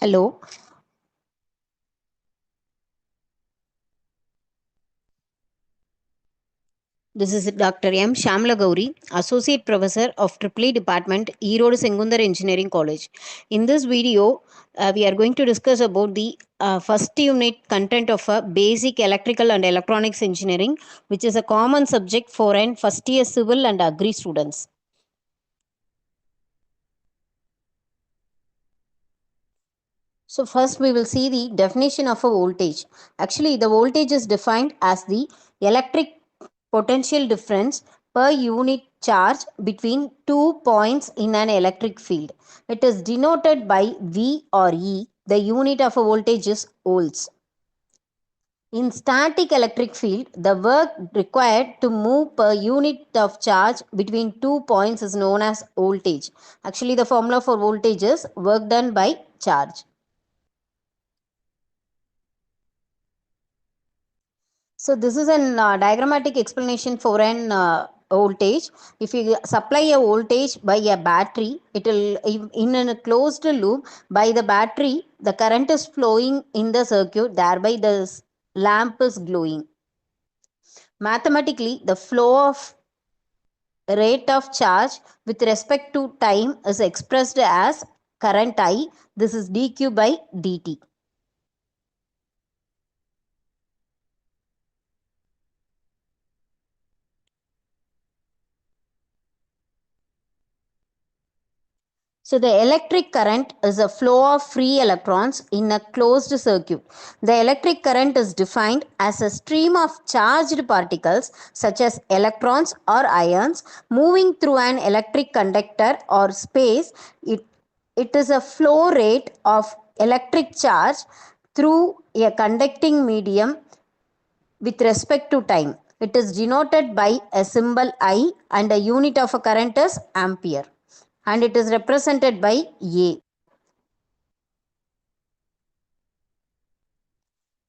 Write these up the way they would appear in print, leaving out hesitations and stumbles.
Hello, this is Dr. M. Shamla Gauri, Associate Professor of EEE Department, Erode Sengundar Engineering College. In this video, we are going to discuss about the first unit content of basic electrical and electronics engineering, which is a common subject for an first year civil and agri students. So first we will see the definition of a voltage. Actually, the voltage is defined as the electric potential difference per unit charge between 2 points in an electric field. It is denoted by V or E. The unit of a voltage is volts. In static electric field, the work required to move per unit of charge between 2 points is known as voltage. Actually, the formula for voltage is work done by charge. So this is an diagrammatic explanation for an voltage. If you supply a voltage by a battery, it will in a closed loop by the battery, the current is flowing in the circuit, thereby the lamp is glowing. Mathematically, the flow of rate of charge with respect to time is expressed as current I. This is dq by dt. So the electric current is a flow of free electrons in a closed circuit. The electric current is defined as a stream of charged particles such as electrons or ions moving through an electric conductor or space. It is a flow rate of electric charge through a conducting medium with respect to time. It is denoted by a symbol I and a unit of a current is ampere, and it is represented by A.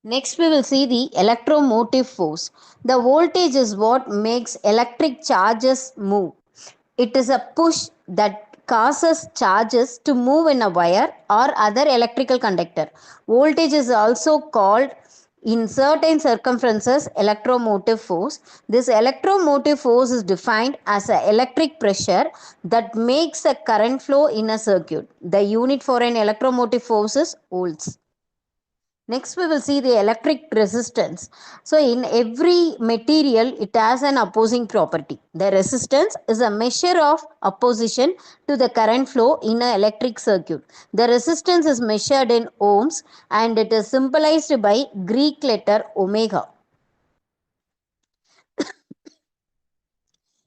Next, we will see the electromotive force. The voltage is what makes electric charges move. It is a push that causes charges to move in a wire or other electrical conductor. Voltage is also called in certain circumferences electromotive force. This electromotive force is defined as an electric pressure that makes a current flow in a circuit. The unit for an electromotive force is volts. Next, we will see the electric resistance. So, in every material, it has an opposing property. The resistance is a measure of opposition to the current flow in an electric circuit. The resistance is measured in ohms and it is symbolized by Greek letter omega.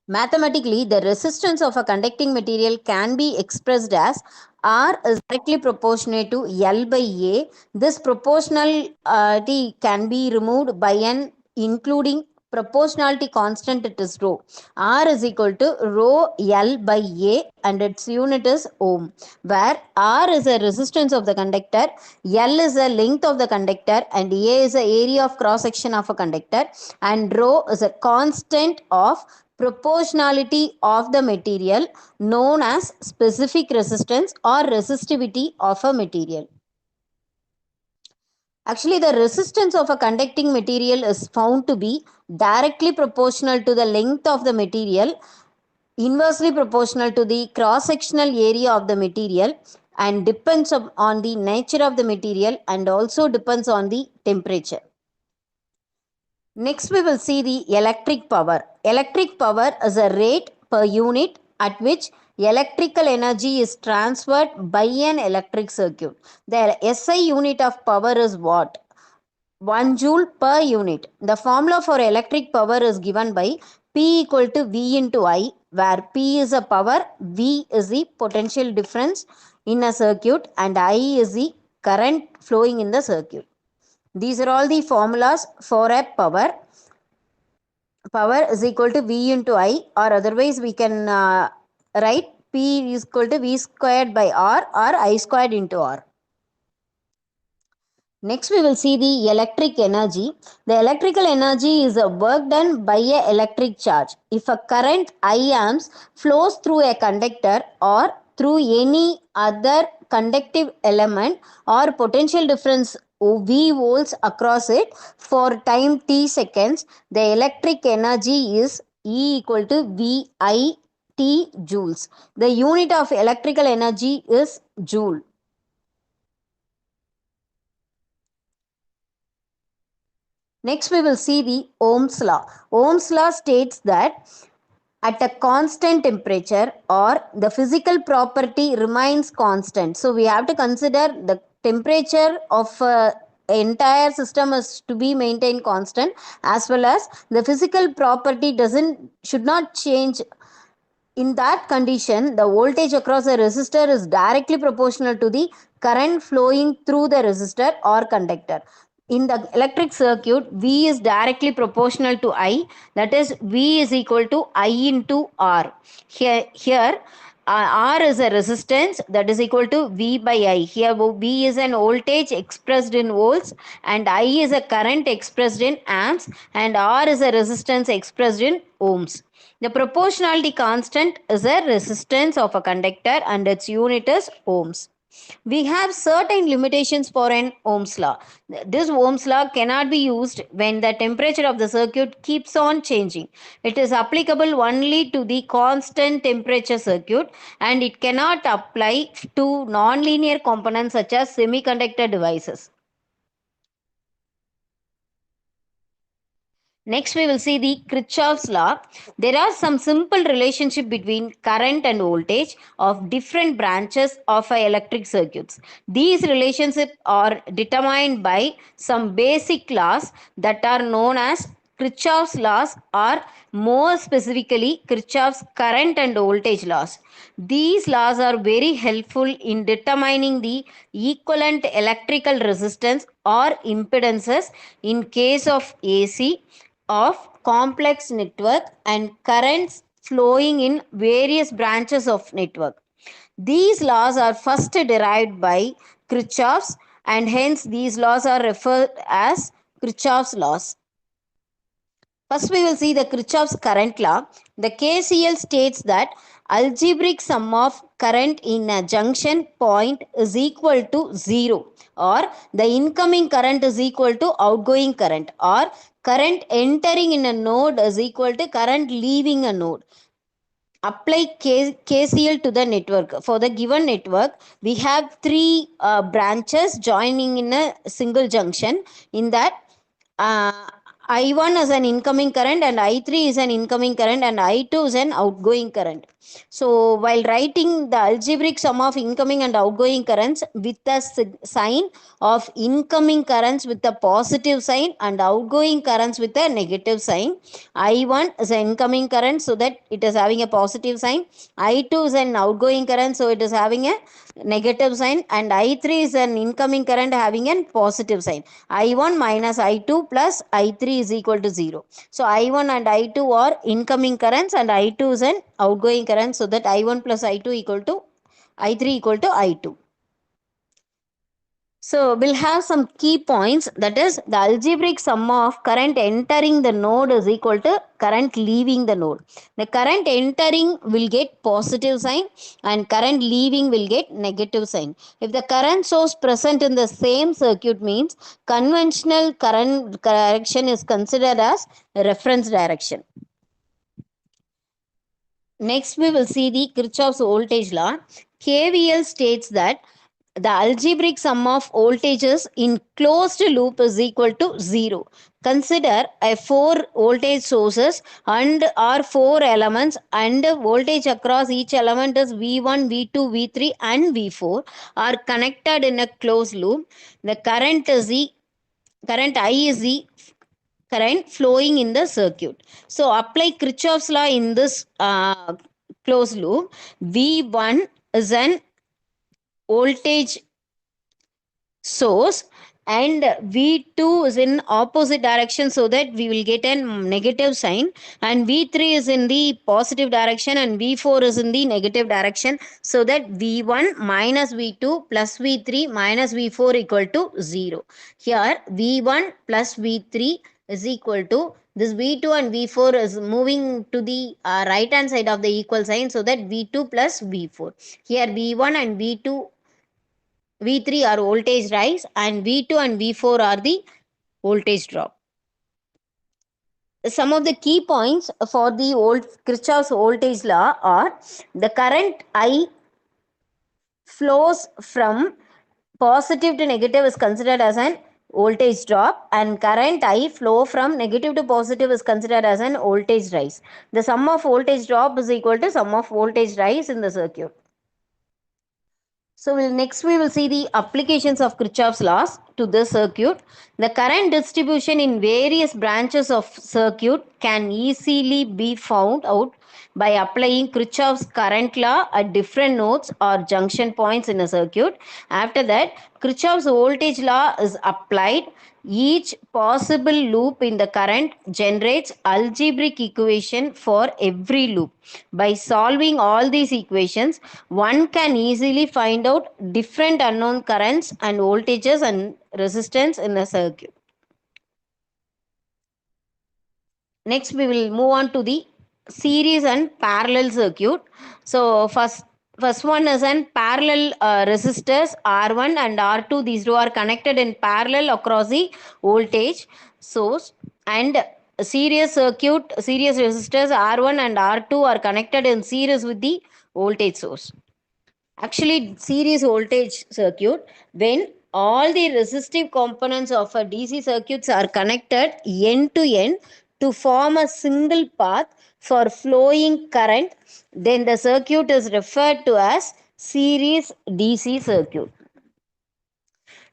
Mathematically, the resistance of a conducting material can be expressed as R is directly proportionate to L by A. This proportionality can be removed by an including proportionality constant, it is rho. R is equal to rho L by A and its unit is ohm, where R is a resistance of the conductor, L is the length of the conductor, and A is the area of cross section of a conductor, and rho is a constant of proportionality of the material known as specific resistance or resistivity of a material. Actually, the resistance of a conducting material is found to be directly proportional to the length of the material, inversely proportional to the cross-sectional area of the material, and depends on the nature of the material and also depends on the temperature. Next, we will see the electric power. Electric power is a rate per unit at which electrical energy is transferred by an electric circuit. The SI unit of power is watt. 1 joule per unit. The formula for electric power is given by P equal to V into I, where P is a power, V is the potential difference in a circuit, and I is the current flowing in the circuit. These are all the formulas for a power. Power is equal to V into I, or otherwise we can write P is equal to V squared by R or I squared into R. Next, we will see the electric energy. The electrical energy is a work done by a electric charge. If a current I amps flows through a conductor or through any other conductive element or potential difference V volts across it for time t seconds, the electric energy is E equal to VI T joules. The unit of electrical energy is joule. Next, we will see the Ohm's law. Ohm's law states that at a constant temperature or the physical property remains constant. So we have to consider the temperature of entire system is to be maintained constant, as well as the physical property should not change. In that condition, the voltage across a resistor is directly proportional to the current flowing through the resistor or conductor. In the electric circuit, V is directly proportional to I, that is, V is equal to I into R. R is a resistance, that is equal to V by I. Here, V is an voltage expressed in volts, and I is a current expressed in amps, and R is a resistance expressed in ohms. The proportionality constant is a resistance of a conductor and its unit is ohms. We have certain limitations for an Ohm's law. This Ohm's law cannot be used when the temperature of the circuit keeps on changing. It is applicable only to the constant temperature circuit, and it cannot apply to nonlinear components such as semiconductor devices. Next, we will see the Kirchhoff's law. There are some simple relationship between current and voltage of different branches of electric circuits. These relationships are determined by some basic laws that are known as Kirchhoff's laws, or more specifically Kirchhoff's current and voltage laws. These laws are very helpful in determining the equivalent electrical resistance or impedances in case of AC of complex network and currents flowing in various branches of network. These laws are first derived by Kirchhoff's, and hence these laws are referred as Kirchhoff's laws. First, we will see the Kirchhoff's current law. The KCL states that algebraic sum of current in a junction point is equal to 0, or the incoming current is equal to outgoing current, or current entering in a node is equal to current leaving a node. Apply KCL to the network. For the given network, we have three branches joining in a single junction. In that, I1 is an incoming current, and I3 is an incoming current, and I2 is an outgoing current. So while writing the algebraic sum of incoming and outgoing currents with the sign of incoming currents with the positive sign and outgoing currents with a negative sign, I1 is an incoming current, so that it is having a positive sign. I2 is an outgoing current, so it is having a negative sign, and I3 is an incoming current having a positive sign. I1 minus I2 plus I3 is equal to 0. So I1 and I2 are incoming currents, and I2 is an outgoing current, so that I1 plus I2 equal to I3 equal to I2. So we'll have some key points, that is, the algebraic sum of current entering the node is equal to current leaving the node. The current entering will get positive sign and current leaving will get negative sign. If the current source present in the same circuit means conventional current direction is considered as reference direction. Next, we will see the Kirchhoff's voltage law. KVL states that the algebraic sum of voltages in closed loop is equal to 0. Consider a 4 voltage sources and or 4 elements, and voltage across each element is V1, V2, V3 and V4 are connected in a closed loop. The current I is the current flowing in the circuit. So apply Kirchhoff's law in this closed loop. V1 is an voltage source, and V2 is in opposite direction, so that we will get a negative sign, and V3 is in the positive direction and V4 is in the negative direction, so that V1 minus V2 plus V3 minus V4 equal to 0. Here V1 plus V3 is equal to this V2 and V4 is moving to the right hand side of the equal sign, so that V2 plus V4. Here V1 and V2 V3 are voltage rise, and V2 and V4 are the voltage drop. Some of the key points for the Kirchhoff's voltage law are: the current I flows from positive to negative is considered as an voltage drop, and current I flow from negative to positive is considered as an voltage rise. The sum of voltage drop is equal to sum of voltage rise in the circuit. So next we will see the applications of Kirchhoff's laws to this circuit. The current distribution in various branches of circuit can easily be found out by applying Kirchhoff's current law at different nodes or junction points in a circuit. After that, Kirchhoff's voltage law is applied. Each possible loop in the current generates algebraic equation for every loop. By solving all these equations, one can easily find out different unknown currents and voltages and resistance in a circuit. Next, we will move on to the series and parallel circuit. So first one is an parallel resistors R1 and R2. These two are connected in parallel across the voltage source, and series circuit, series resistors R1 and R2 are connected in series with the voltage source. Actually, series voltage circuit, when all the resistive components of a DC circuits are connected end to end to form a single path for flowing current, then the circuit is referred to as series DC circuit.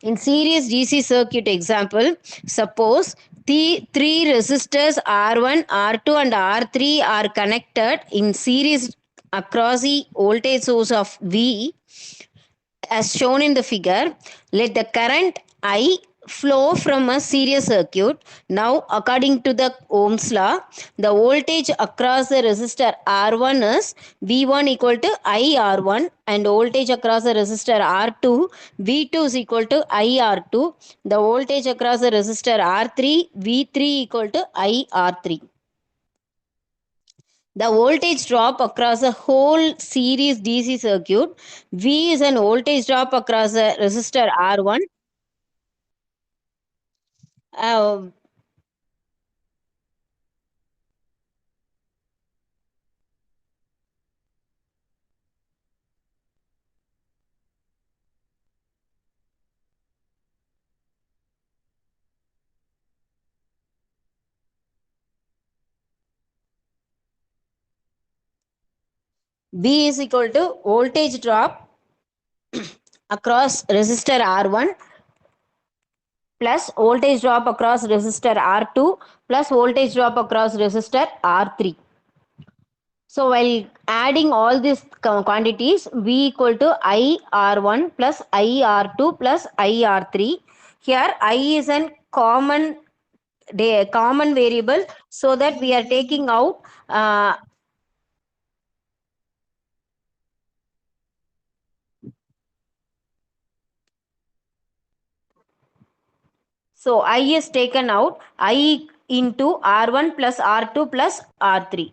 In series DC circuit example, suppose the three resistors R1, R2 and R3 are connected in series across the voltage source of V as shown in the figure. Let the current I flow from a series circuit. Now, according to the Ohm's law, the voltage across the resistor R1 is V1 equal to IR1, and voltage across the resistor R2, V2 is equal to IR2. The voltage across the resistor R3, V3 equal to IR3. The voltage drop across the whole series DC circuit, V is an voltage drop across the resistor R1. Uh, V is equal to voltage drop across resistor R1 plus voltage drop across resistor R2 plus voltage drop across resistor R3. So while adding all these quantities, V equal to IR1 plus IR2 plus IR3. Here I is a common variable, so that we are taking out so I is taken out, I into R1 plus R2 plus R3.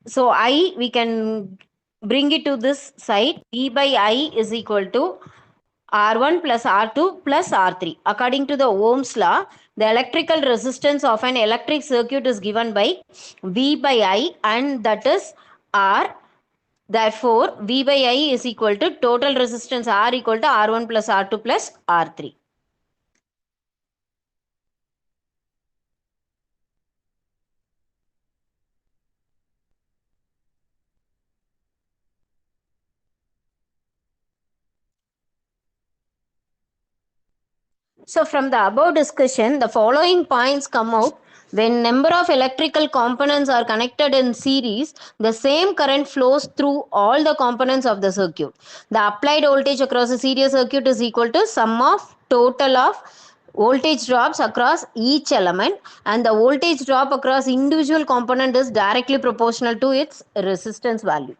So I, we can bring it to this side. V by I is equal to R1 plus R2 plus R3. According to the Ohm's law, the electrical resistance of an electric circuit is given by V by I, and that is R. Therefore, V by I is equal to total resistance R equal to R1 plus R2 plus R3. So from the above discussion, the following points come out. When number of electrical components are connected in series, the same current flows through all the components of the circuit. The applied voltage across a series circuit is equal to sum of total of voltage drops across each element, and the voltage drop across individual component is directly proportional to its resistance value.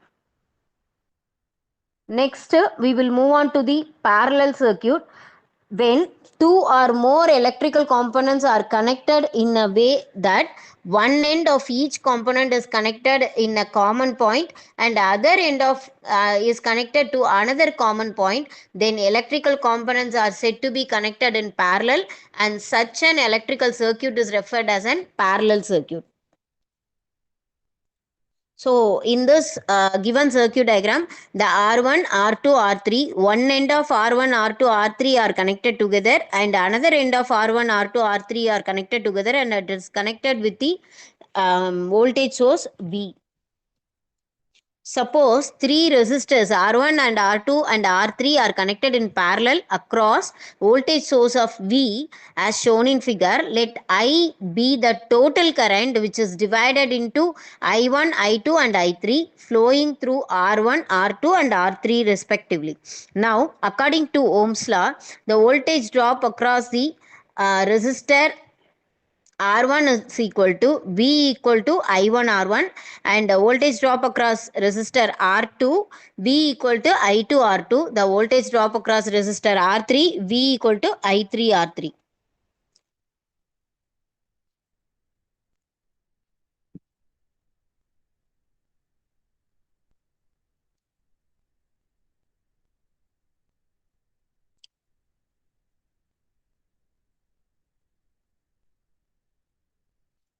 Next, we will move on to the parallel circuit. when two or more electrical components are connected in a way that one end of each component is connected in a common point and other end of is connected to another common point, then electrical components are said to be connected in parallel, and such an electrical circuit is referred as an parallel circuit. So, in this given circuit diagram, the R1, R2, R3, one end of R1, R2, R3 are connected together, and another end of R1, R2, R3 are connected together, and it is connected with the voltage source V. Suppose three resistors R1 and R2 and R3 are connected in parallel across voltage source of V as shown in figure. Let I be the total current which is divided into I1, I2 and I3 flowing through R1, R2 and R3 respectively. Now, according to Ohm's law, the voltage drop across the resistor R1 is equal to V equal to I1 R1, and the voltage drop across resistor R2 V equal to I2 R2. The voltage drop across resistor R3 V equal to I3 R3.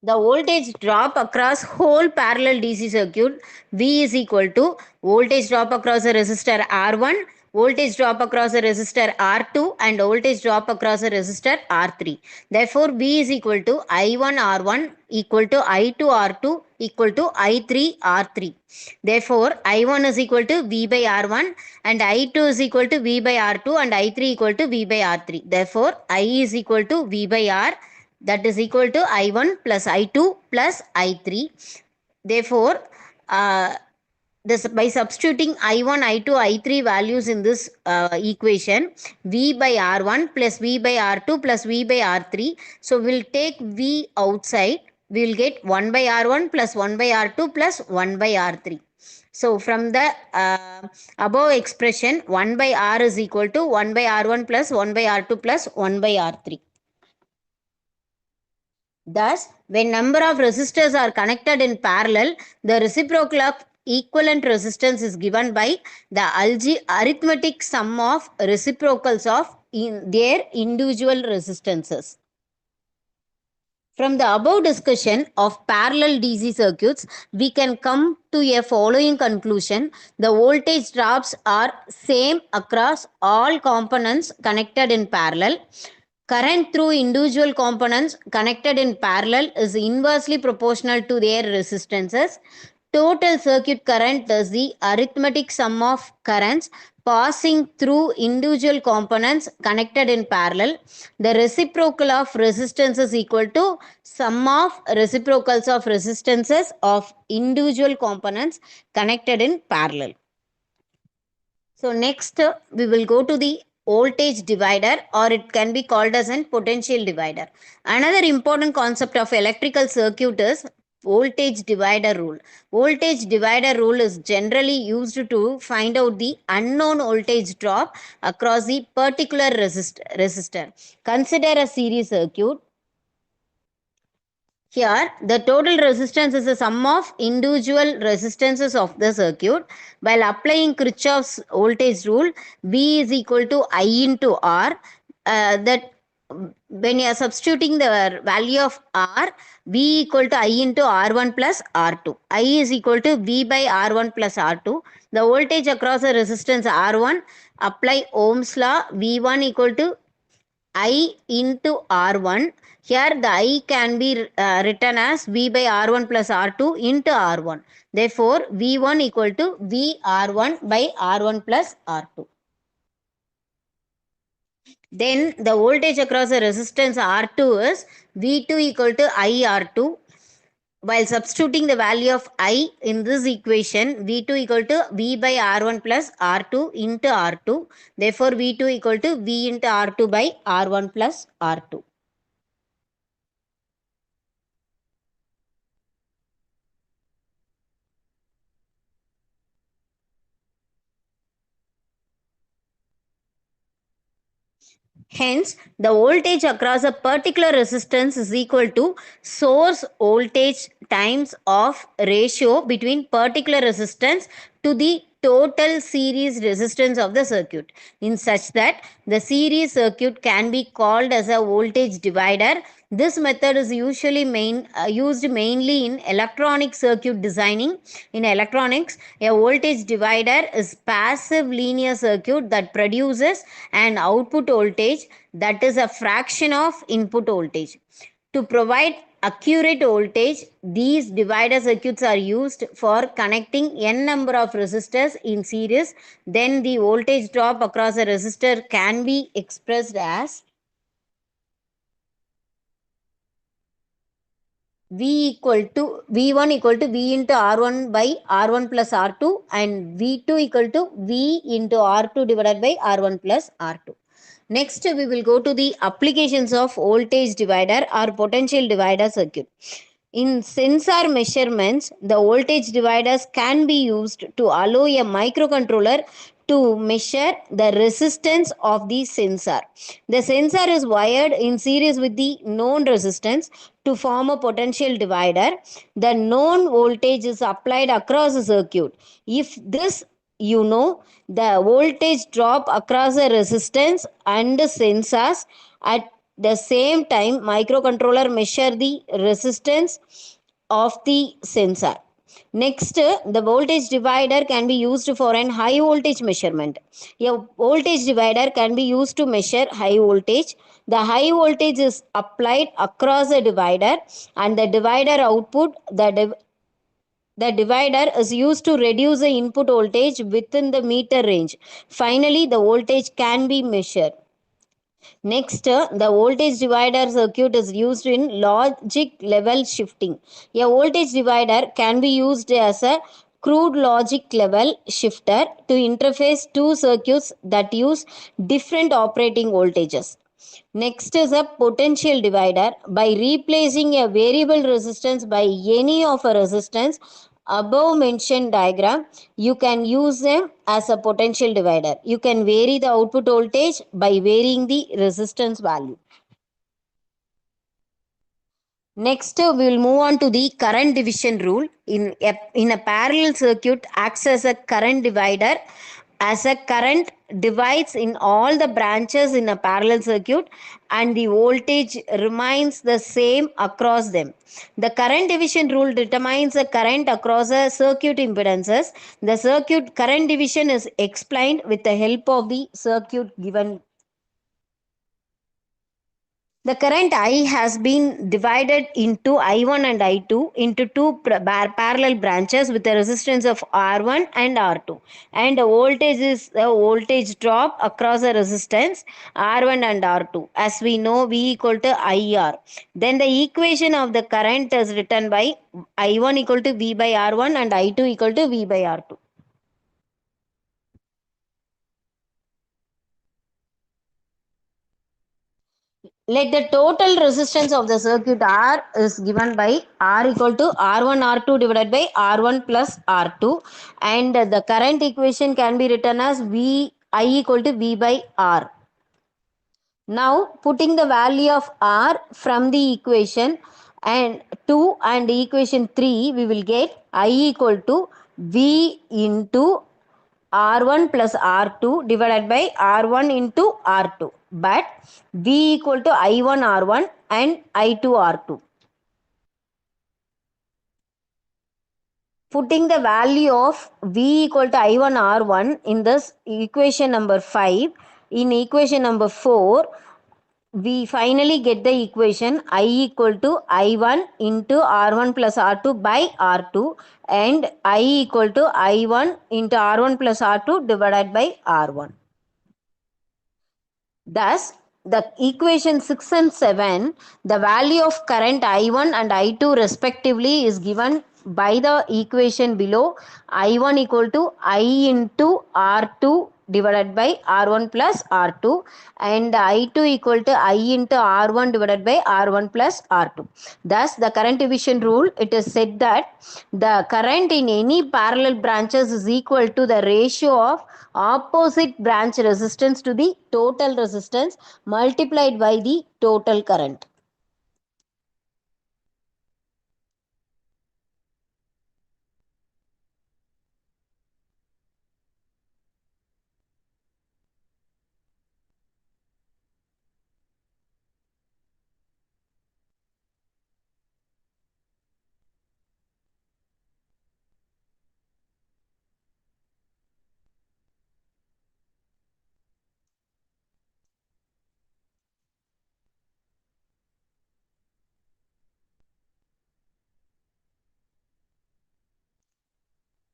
The voltage drop across whole parallel DC circuit V is equal to voltage drop across a resistor R1, voltage drop across a resistor R2 and voltage drop across a resistor R3. Therefore, V is equal to I1 R1 equal to I2 R2 equal to I3 R3. Therefore, I1 is equal to V by R1 and I2 is equal to V by R2 and I3 equal to V by R3. Therefore, I is equal to V by R, that is equal to I1 plus I2 plus I3. Therefore, this by substituting I1, I2, I3 values in this equation, V by R1 plus V by R2 plus V by R3. So we'll take V outside. We'll get 1 by R1 plus 1 by R2 plus 1 by R3. So from the above expression, 1 by R is equal to 1 by R1 plus 1 by R2 plus 1 by R3. Thus, when number of resistors are connected in parallel, the reciprocal of equivalent resistance is given by the arithmetic sum of reciprocals of their individual resistances. From the above discussion of parallel DC circuits, we can come to a following conclusion. The voltage drops are same across all components connected in parallel. Current through individual components connected in parallel is inversely proportional to their resistances. Total circuit current is the arithmetic sum of currents passing through individual components connected in parallel. The reciprocal of resistance is equal to sum of reciprocals of resistances of individual components connected in parallel. So next we will go to the voltage divider, or it can be called as a potential divider. Another important concept of electrical circuit is voltage divider rule. Voltage divider rule is generally used to find out the unknown voltage drop across the particular resistor. Consider a series circuit. Here, the total resistance is the sum of individual resistances of the circuit. While applying Kirchhoff's voltage rule, V is equal to I into R. That when you are substituting the value of R, V equal to I into R1 plus R2. I is equal to V by R1 plus R2. The voltage across the resistance R1, apply Ohm's law, V1 equal to I into R1. Here the I can be written as V by R1 plus R2 into R1. Therefore, V1 equal to V R1 by R1 plus R2. Then the voltage across the resistance R2 is V2 equal to I R2. While substituting the value of I in this equation, V2 equal to V by R1 plus R2 into R2. Therefore, V2 equal to V into R2 by R1 plus R2. Hence, the voltage across a particular resistance is equal to source voltage times of ratio between particular resistance to the total series resistance of the circuit, in such that the series circuit can be called as a voltage divider. This method is usually used mainly in electronic circuit designing. In electronics, a voltage divider is passive linear circuit that produces an output voltage that is a fraction of input voltage. To provide accurate voltage, these divider circuits are used for connecting n number of resistors in series. Then the voltage drop across a resistor can be expressed as V equal to V1 equal to V into R1 by R1 plus R2, and V2 equal to V into R2 divided by R1 plus R2. Next, we will go to the applications of voltage divider or potential divider circuit. In sensor measurements, the voltage dividers can be used to allow a microcontroller to measure the resistance of the sensor. The sensor is wired in series with the known resistance to form a potential divider. The known voltage is applied across the circuit. If this the voltage drop across the resistance and the sensors at the same time, microcontroller measure the resistance of the sensor. Next, the voltage divider can be used for an high voltage measurement. A voltage divider can be used to measure high voltage. The high voltage is applied across the divider, and the divider output, the divider is used to reduce the input voltage within the meter range. Finally, the voltage can be measured. Next, the voltage divider circuit is used in logic level shifting. A voltage divider can be used as a crude logic level shifter to interface two circuits that use different operating voltages. Next is a potential divider. By replacing a variable resistance by any of a resistance above mentioned diagram, you can use them as a potential divider. You can vary the output voltage by varying the resistance value. Next, we will move on to the current division rule. In a parallel circuit, acts as a current divider, as a current divides in all the branches in a parallel circuit, and the voltage remains the same across them. The current division rule determines the current across a circuit impedances. The circuit current division is explained with the help of the circuit given. The current I has been divided into I1 and I2 into two parallel branches with a resistance of R1 and R2. And the voltage is the voltage drop across the resistance R1 and R2. As we know, V equal to IR. Then the equation of the current is written by I1 equal to V by R1 and I2 equal to V by R2. Let the total resistance of the circuit R is given by R equal to R1 R2 divided by R1 plus R2, and the current equation can be written as V I equal to V by R. Now putting the value of R from the equation and 2 and equation 3, we will get I equal to V into R1 plus R2 divided by R1 into R2, but V equal to I1 R1 and I2 R2. Putting the value of V equal to I1 R1 in this equation number 5, in equation number 4, we finally get the equation I equal to I1 into R1 plus R2 by R2, and I equal to I1 into R1 plus R2 divided by R1. Thus, the equation 6 and 7, the value of current I1 and I2 respectively is given by the equation below. I1 equal to I into R2 divided by R1 plus R2, and I2 equal to I into R1 divided by R1 plus R2. Thus, the current division rule, it is said that the current in any parallel branches is equal to the ratio of opposite branch resistance to the total resistance multiplied by the total current.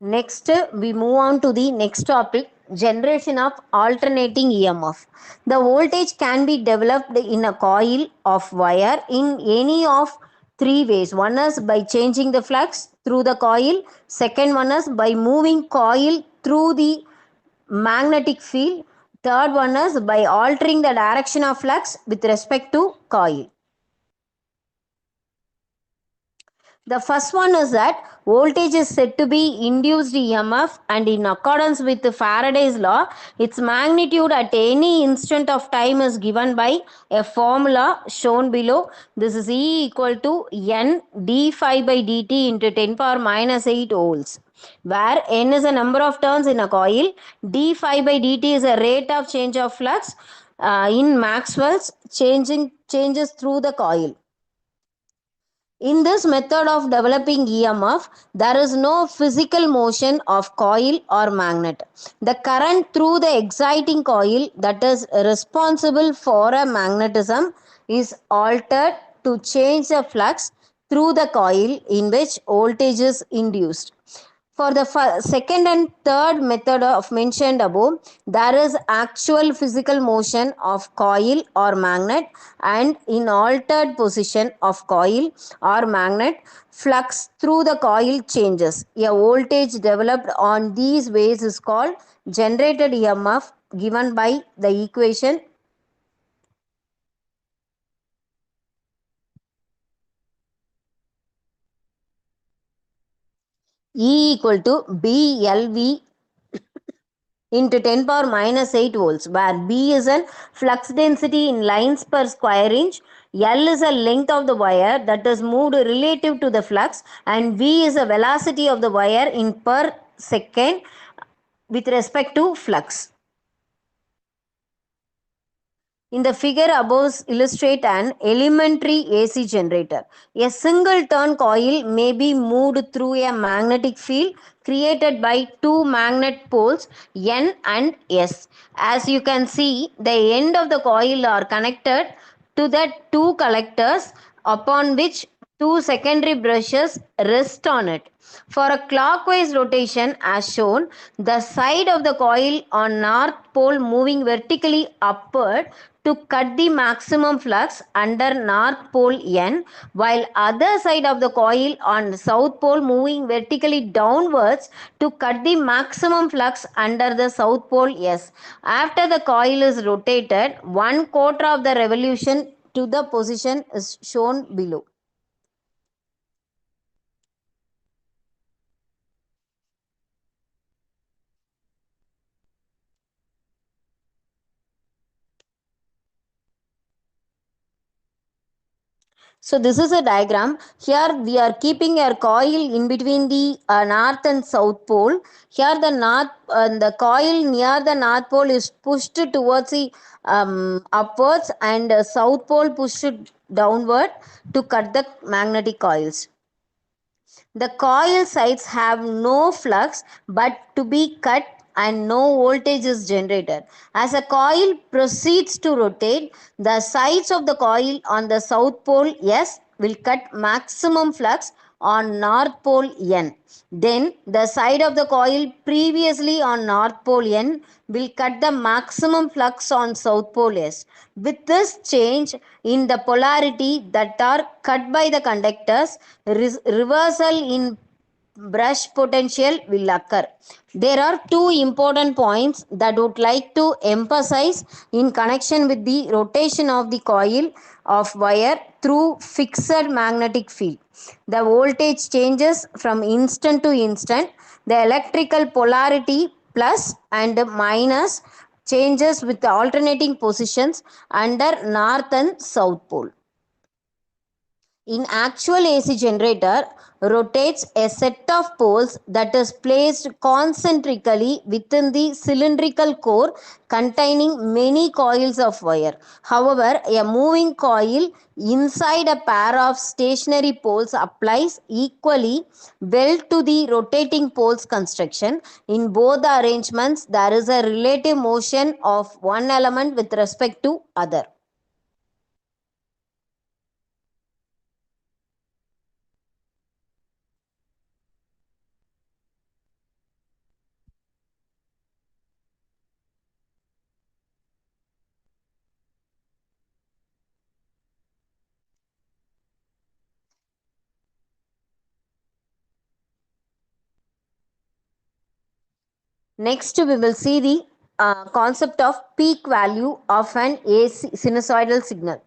Next, we move on to the next topic, generation of alternating EMF. The voltage can be developed in a coil of wire in any of three ways. One is by changing the flux through the coil. Second one is by moving coil through the magnetic field. Third one is by altering the direction of flux with respect to coil. The first one is that voltage is said to be induced EMF, and in accordance with Faraday's law, its magnitude at any instant of time is given by a formula shown below. This is E equal to N d phi by dt into 10 power minus 8 volts, where N is a number of turns in a coil, d phi by dt is a rate of change of flux in Maxwell's changes through the coil. In this method of developing EMF, there is no physical motion of coil or magnet. The current through the exciting coil that is responsible for a magnetism is altered to change the flux through the coil in which voltage is induced. For the second and third method of mentioned above, there is actual physical motion of coil or magnet, and in altered position of coil or magnet, flux through the coil changes. A voltage developed on these ways is called generated EMF, given by the equation E equal to BLV into 10 power minus 8 volts, where B is a flux density in lines per square inch, L is a length of the wire that is moved relative to the flux, and V is the velocity of the wire in per second with respect to flux. In the figure above illustrate an elementary AC generator. A single turn coil may be moved through a magnetic field created by two magnet poles N and S. As you can see, the end of the coil are connected to the two collectors upon which two secondary brushes rest on it. For a clockwise rotation as shown, the side of the coil on north pole moving vertically upward to cut the maximum flux under north pole N, while other side of the coil on south pole moving vertically downwards to cut the maximum flux under the south pole S. After the coil is rotated, 1/4 of the revolution to the position is shown below. So this is a diagram. Here we are keeping a coil in between the north and south pole. Here the coil near the north pole is pushed towards the upwards, and south pole pushed downward to cut the magnetic coils. The coil sides have no flux but to be cut, and no voltage is generated. As a coil proceeds to rotate, the sides of the coil on the south pole S will cut maximum flux on north pole N. Then the side of the coil previously on north pole N will cut the maximum flux on south pole S. With this change in the polarity that are cut by the conductors, reversal in brush potential will occur. There are two important points that would like to emphasize in connection with the rotation of the coil of wire through fixed magnetic field. The voltage changes from instant to instant. The electrical polarity plus and minus changes with the alternating positions under north and south pole. In actual AC generator rotates a set of poles that is placed concentrically within the cylindrical core containing many coils of wire. However, a moving coil inside a pair of stationary poles applies equally well to the rotating poles construction. In both the arrangements, there is a relative motion of one element with respect to other. Next, we will see the concept of peak value of an AC sinusoidal signal.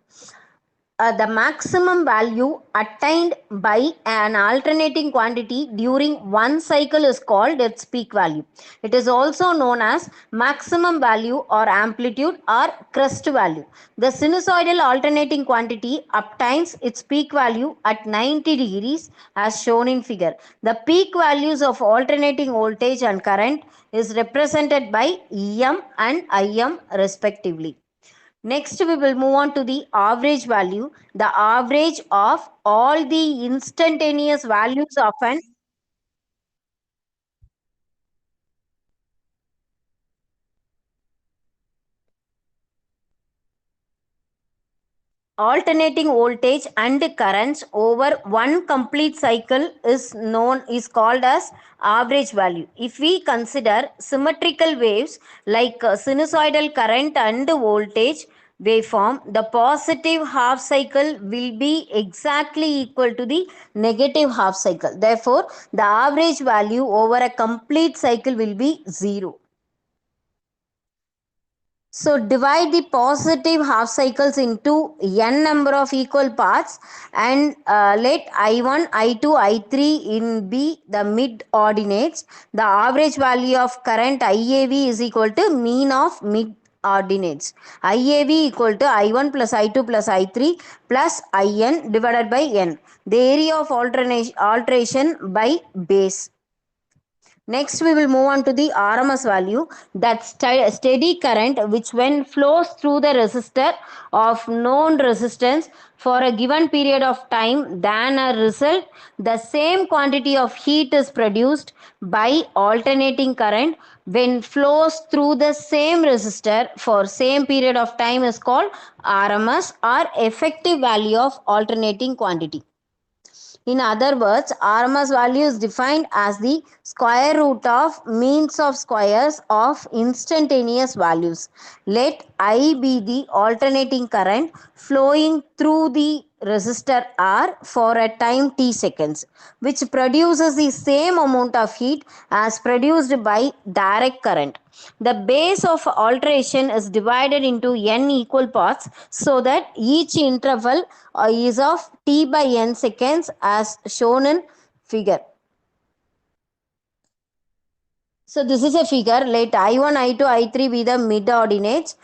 The maximum value attained by an alternating quantity during one cycle is called its peak value. It is also known as maximum value or amplitude or crest value. The sinusoidal alternating quantity obtains its peak value at 90 degrees as shown in figure. The peak values of alternating voltage and current is represented by EM and IM respectively. Next, we will move on to the average value. The average of all the instantaneous values of an alternating voltage and currents over one complete cycle is called as average value. If we consider symmetrical waves like sinusoidal current and voltage waveform, the positive half cycle will be exactly equal to the negative half cycle. Therefore, the average value over a complete cycle will be 0. So divide the positive half cycles into n number of equal parts and let I1, I2, I3 in be the mid ordinates. The average value of current IAV is equal to mean of mid ordinates. IAV equal to I1 plus I2 plus I3 plus IN divided by n. The area of alteration by base. Next, we will move on to the RMS value, that steady current which when flows through the resistor of known resistance for a given period of time, then a result, the same quantity of heat is produced by alternating current when flows through the same resistor for same period of time is called RMS or effective value of alternating quantity. In other words, RMS value is defined as the square root of means of squares of instantaneous values. Let I be the alternating current flowing through the resistor R for a time t seconds, which produces the same amount of heat as produced by direct current. The base of alteration is divided into n equal parts so that each interval is of t by n seconds as shown in figure. So this is a figure. Let I1, I2, I3 be the mid ordinates.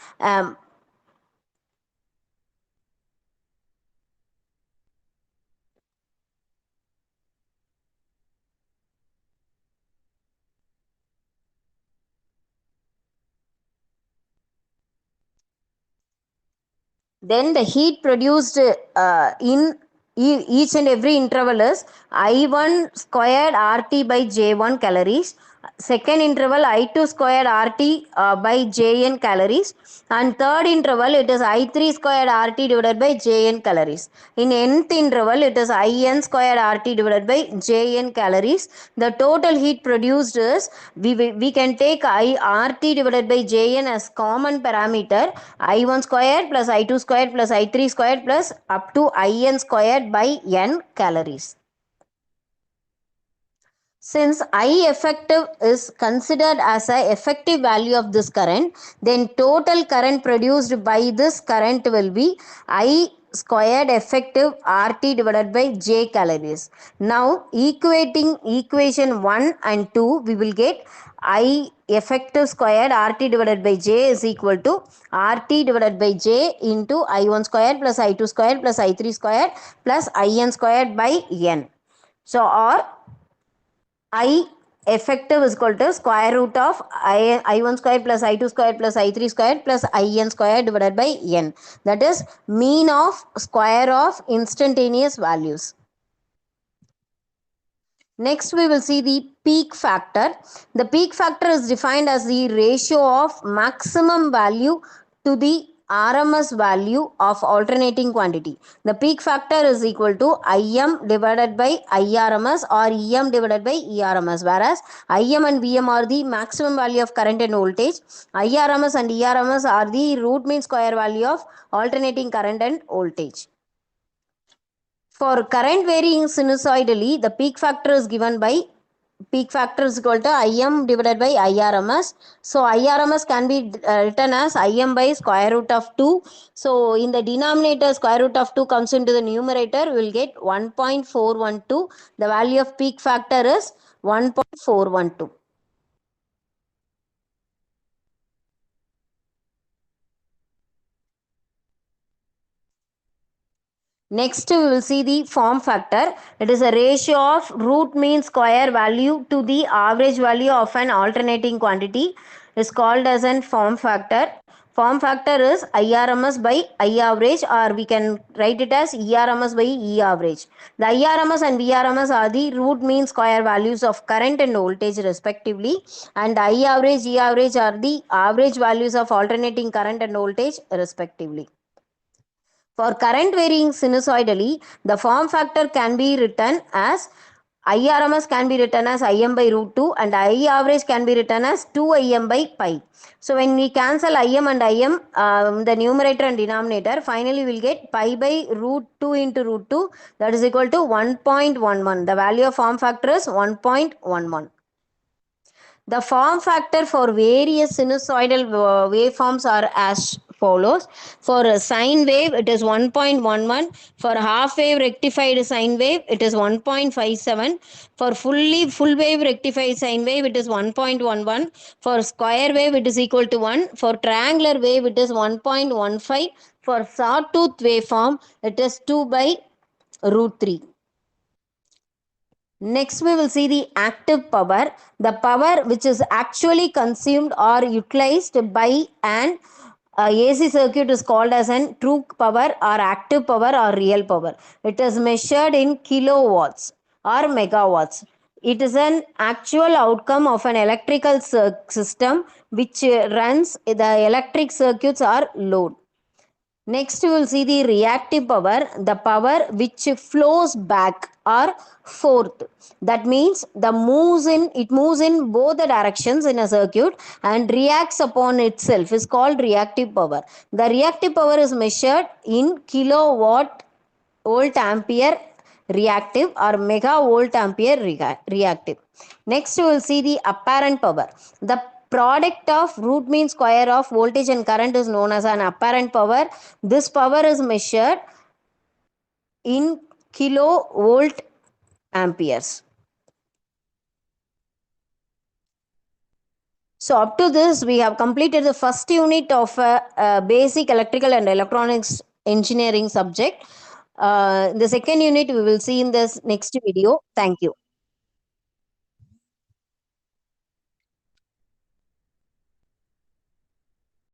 Then the heat produced in each and every interval is I1 squared RT by J1 calories. Second interval I2 squared RT by Jn calories. And third interval it is I3 squared RT divided by Jn calories. In nth interval it is In squared RT divided by Jn calories. The total heat produced is, we can take RT divided by Jn as common parameter, I1 squared plus I2 squared plus I3 squared plus up to In squared by n calories. Since I effective is considered as a effective value of this current, then total current produced by this current will be I squared effective RT divided by J calories. Now equating equation 1 and 2, we will get I effective squared RT divided by J is equal to RT divided by J into I1 squared plus I2 squared plus I3 squared plus IN squared by N. So, or I effective is equal to square root of I1 square plus I2 square plus I3 square plus IN square divided by N. That is mean of square of instantaneous values. Next, we will see the peak factor. The peak factor is defined as the ratio of maximum value to the RMS value of alternating quantity. The peak factor is equal to Im divided by IRMS or Em divided by ERMS, whereas Im and Vm are the maximum value of current and voltage. IRMS and ERMS are the root mean square value of alternating current and voltage. For current varying sinusoidally, the peak factor is given by peak factor is equal to Im divided by IRMS. So IRMS can be written as Im by square root of 2. So in the denominator, square root of 2 comes into the numerator, we will get 1.412. The value of peak factor is 1.412. Next, we will see the form factor. It is a ratio of root mean square value to the average value of an alternating quantity. Is called as an form factor. Form factor is IRMS by I average, or we can write it as ERMS by E average. The IRMS and VRMS are the root mean square values of current and voltage respectively, and I average, E average are the average values of alternating current and voltage respectively. For current varying sinusoidally, the form factor can be written as IRMS can be written as Im by root 2 and I average can be written as 2Im by pi. So when we cancel Im and Im, the numerator and denominator, finally we'll get pi by root 2 into root 2, that is equal to 1.11. The value of form factor is 1.11. The form factor for various sinusoidal waveforms are as follows. For a sine wave, it is 1.11. For half wave rectified sine wave, it is 1.57. For full wave rectified sine wave, it is 1.11. For square wave, it is equal to 1. For triangular wave, it is 1.15. For sawtooth waveform, it is 2 by root 3. Next, we will see the active power, the power which is actually consumed or utilized by an AC circuit is called as an true power or active power or real power. It is measured in kilowatts or megawatts. It is an actual outcome of an electrical system which runs the electric circuits or load. Next, we will see the reactive power, the power which flows back or forth. That means it moves in both the directions in a circuit and reacts upon itself is called reactive power. The reactive power is measured in kilowatt volt ampere reactive or mega volt ampere reactive. Next, we will see the apparent power. The product of root mean square of voltage and current is known as an apparent power. This power is measured in kilovolt amperes. So up to this, we have completed the first unit of a basic electrical and electronics engineering subject. The second unit we will see in this next video. Thank you.